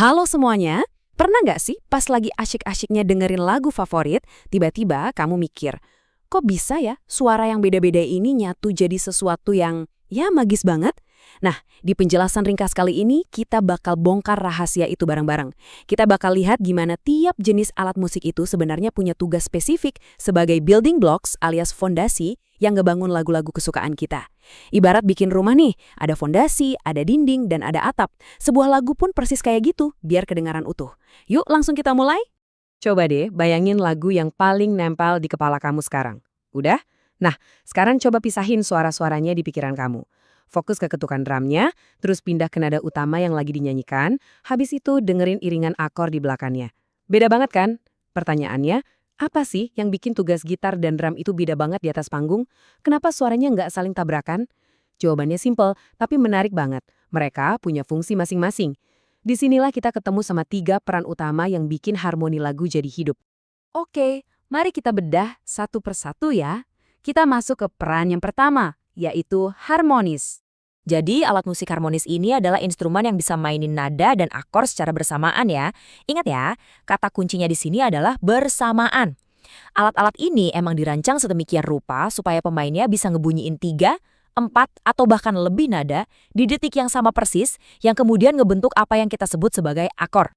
Halo semuanya, pernah nggak sih pas lagi asyik-asyiknya dengerin lagu favorit, tiba-tiba kamu mikir, kok bisa ya suara yang beda-beda ini nyatu jadi sesuatu yang, ya magis banget? Nah, di penjelasan ringkas kali ini, kita bakal bongkar rahasia itu bareng-bareng. Kita bakal lihat gimana tiap jenis alat musik itu sebenarnya punya tugas spesifik sebagai building blocks alias fondasi yang ngebangun lagu-lagu kesukaan kita. Ibarat bikin rumah nih, ada fondasi, ada dinding, dan ada atap. Sebuah lagu pun persis kayak gitu, biar kedengaran utuh. Yuk langsung kita mulai? Coba deh bayangin lagu yang paling nempel di kepala kamu sekarang. Udah? Nah, sekarang coba pisahin suara-suaranya di pikiran kamu. Fokus ke ketukan drumnya, terus pindah ke nada utama yang lagi dinyanyikan, habis itu dengerin iringan akor di belakangnya. Beda banget kan? Pertanyaannya, apa sih yang bikin tugas gitar dan drum itu beda banget di atas panggung? Kenapa suaranya nggak saling tabrakan? Jawabannya simple, tapi menarik banget. Mereka punya fungsi masing-masing. Disinilah kita ketemu sama tiga peran utama yang bikin harmoni lagu jadi hidup. Oke, mari kita bedah satu persatu ya. Kita masuk ke peran yang pertama, yaitu harmonis. Jadi, alat musik harmonis ini adalah instrumen yang bisa mainin nada dan akor secara bersamaan ya. Ingat ya, kata kuncinya di sini adalah bersamaan. Alat-alat ini emang dirancang sedemikian rupa supaya pemainnya bisa ngebunyiin 3, 4, atau bahkan lebih nada di detik yang sama persis yang kemudian ngebentuk apa yang kita sebut sebagai akor.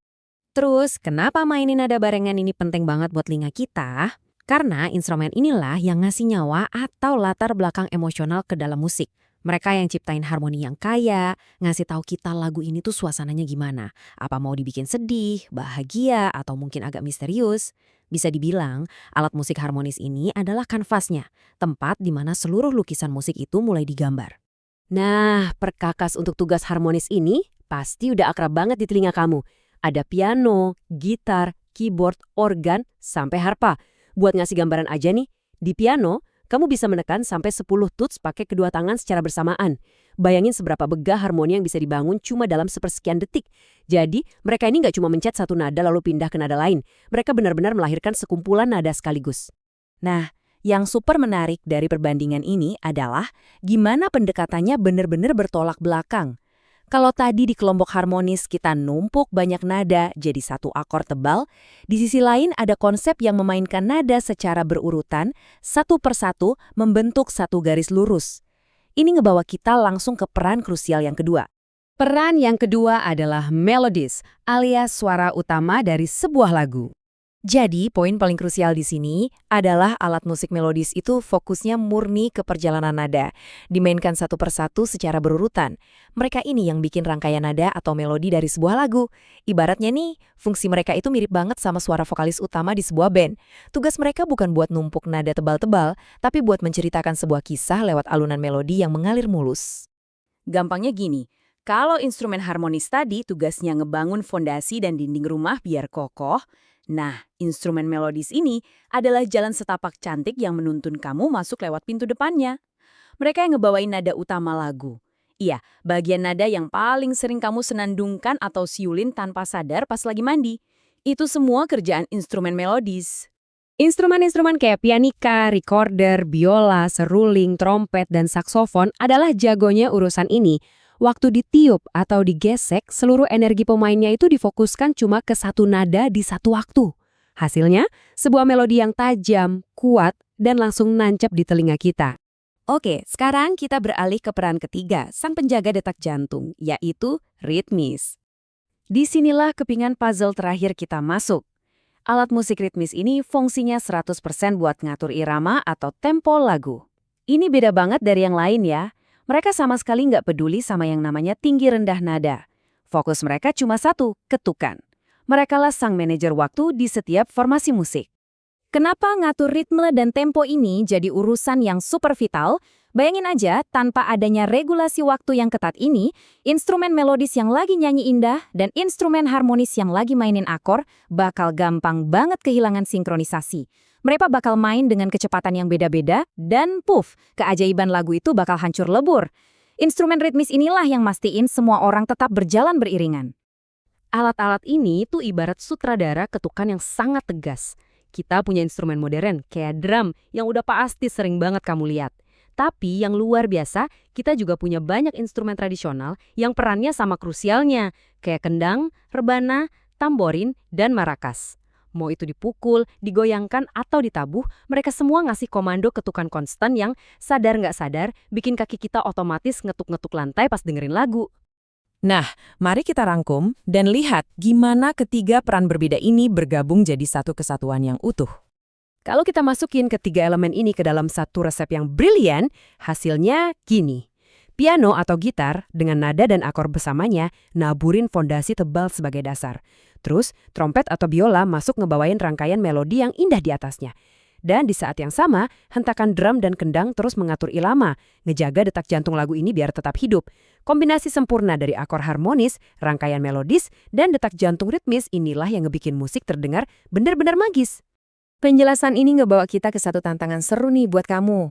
Terus, kenapa mainin nada barengan ini penting banget buat telinga kita? Karena instrumen inilah yang ngasih nyawa atau latar belakang emosional ke dalam musik. Mereka yang ciptain harmoni yang kaya, ngasih tahu kita lagu ini tuh suasananya gimana. Apa mau dibikin sedih, bahagia, atau mungkin agak misterius. Bisa dibilang, alat musik harmonis ini adalah kanvasnya, tempat di mana seluruh lukisan musik itu mulai digambar. Nah, perkakas untuk tugas harmonis ini pasti udah akrab banget di telinga kamu. Ada piano, gitar, keyboard, organ, sampai harpa. Buat ngasih gambaran aja nih, di piano, kamu bisa menekan sampai 10 tuts pakai kedua tangan secara bersamaan. Bayangin seberapa begah harmoni yang bisa dibangun cuma dalam sepersekian detik. Jadi, mereka ini nggak cuma mencet satu nada lalu pindah ke nada lain. Mereka benar-benar melahirkan sekumpulan nada sekaligus. Nah, yang super menarik dari perbandingan ini adalah gimana pendekatannya benar-benar bertolak belakang. Kalau tadi di kelompok harmonis kita numpuk banyak nada jadi satu akor tebal, di sisi lain ada konsep yang memainkan nada secara berurutan, satu persatu membentuk satu garis lurus. Ini ngebawa kita langsung ke peran krusial yang kedua. Peran yang kedua adalah melodies, alias suara utama dari sebuah lagu. Jadi, poin paling krusial di sini adalah alat musik melodis itu fokusnya murni ke perjalanan nada, dimainkan satu persatu secara berurutan. Mereka ini yang bikin rangkaian nada atau melodi dari sebuah lagu. Ibaratnya nih, fungsi mereka itu mirip banget sama suara vokalis utama di sebuah band. Tugas mereka bukan buat numpuk nada tebal-tebal, tapi buat menceritakan sebuah kisah lewat alunan melodi yang mengalir mulus. Gampangnya gini, kalau instrumen harmonis tadi tugasnya ngebangun fondasi dan dinding rumah biar kokoh, nah, instrumen melodis ini adalah jalan setapak cantik yang menuntun kamu masuk lewat pintu depannya. Mereka yang ngebawain nada utama lagu. Iya, bagian nada yang paling sering kamu senandungkan atau siulin tanpa sadar pas lagi mandi. Itu semua kerjaan instrumen melodis. Instrumen-instrumen kayak pianika, recorder, biola, seruling, trompet, dan saksofon adalah jagonya urusan ini. Waktu ditiup atau digesek, seluruh energi pemainnya itu difokuskan cuma ke satu nada di satu waktu. Hasilnya, sebuah melodi yang tajam, kuat, dan langsung nancep di telinga kita. Oke, sekarang kita beralih ke peran ketiga, sang penjaga detak jantung, yaitu ritmis. Disinilah kepingan puzzle terakhir kita masuk. Alat musik ritmis ini fungsinya 100% buat ngatur irama atau tempo lagu. Ini beda banget dari yang lain ya. Mereka sama sekali nggak peduli sama yang namanya tinggi rendah nada. Fokus mereka cuma satu, ketukan. Merekalah sang manajer waktu di setiap formasi musik. Kenapa ngatur ritme dan tempo ini jadi urusan yang super vital? Bayangin aja, tanpa adanya regulasi waktu yang ketat ini, instrumen melodis yang lagi nyanyi indah dan instrumen harmonis yang lagi mainin akor bakal gampang banget kehilangan sinkronisasi. Mereka bakal main dengan kecepatan yang beda-beda dan puff, keajaiban lagu itu bakal hancur lebur. Instrumen ritmis inilah yang mastiin semua orang tetap berjalan beriringan. Alat-alat ini tuh ibarat sutradara ketukan yang sangat tegas. Kita punya instrumen modern kayak drum yang udah pasti sering banget kamu lihat. Tapi yang luar biasa, kita juga punya banyak instrumen tradisional yang perannya sama krusialnya, kayak kendang, rebana, tamborin, dan marakas. Mau itu dipukul, digoyangkan, atau ditabuh, mereka semua ngasih komando ketukan konstan yang sadar nggak sadar bikin kaki kita otomatis ngetuk-ngetuk lantai pas dengerin lagu. Nah, mari kita rangkum dan lihat gimana ketiga peran berbeda ini bergabung jadi satu kesatuan yang utuh. Kalau kita masukin ketiga elemen ini ke dalam satu resep yang brilian, hasilnya gini. Piano atau gitar dengan nada dan akor bersamanya naburin fondasi tebal sebagai dasar. Terus, trompet atau biola masuk ngebawain rangkaian melodi yang indah di atasnya. Dan di saat yang sama, hentakan drum dan kendang terus mengatur irama, ngejaga detak jantung lagu ini biar tetap hidup. Kombinasi sempurna dari akor harmonis, rangkaian melodis, dan detak jantung ritmis inilah yang ngebikin musik terdengar benar-benar magis. Penjelasan ini ngebawa kita ke satu tantangan seru nih buat kamu.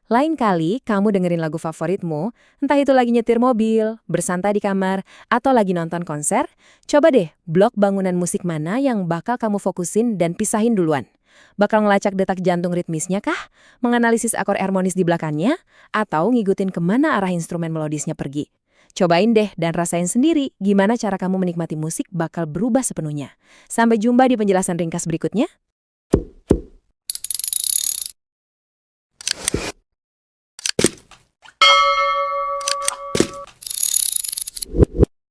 Lain kali kamu dengerin lagu favoritmu, entah itu lagi nyetir mobil, bersantai di kamar, atau lagi nonton konser, coba deh blok bangunan musik mana yang bakal kamu fokusin dan pisahin duluan. Bakal ngelacak detak jantung ritmisnya kah? Menganalisis akor harmonis di belakangnya? Atau ngikutin kemana arah instrumen melodisnya pergi? Cobain deh dan rasain sendiri gimana cara kamu menikmati musik bakal berubah sepenuhnya. Sampai jumpa di penjelasan ringkas berikutnya.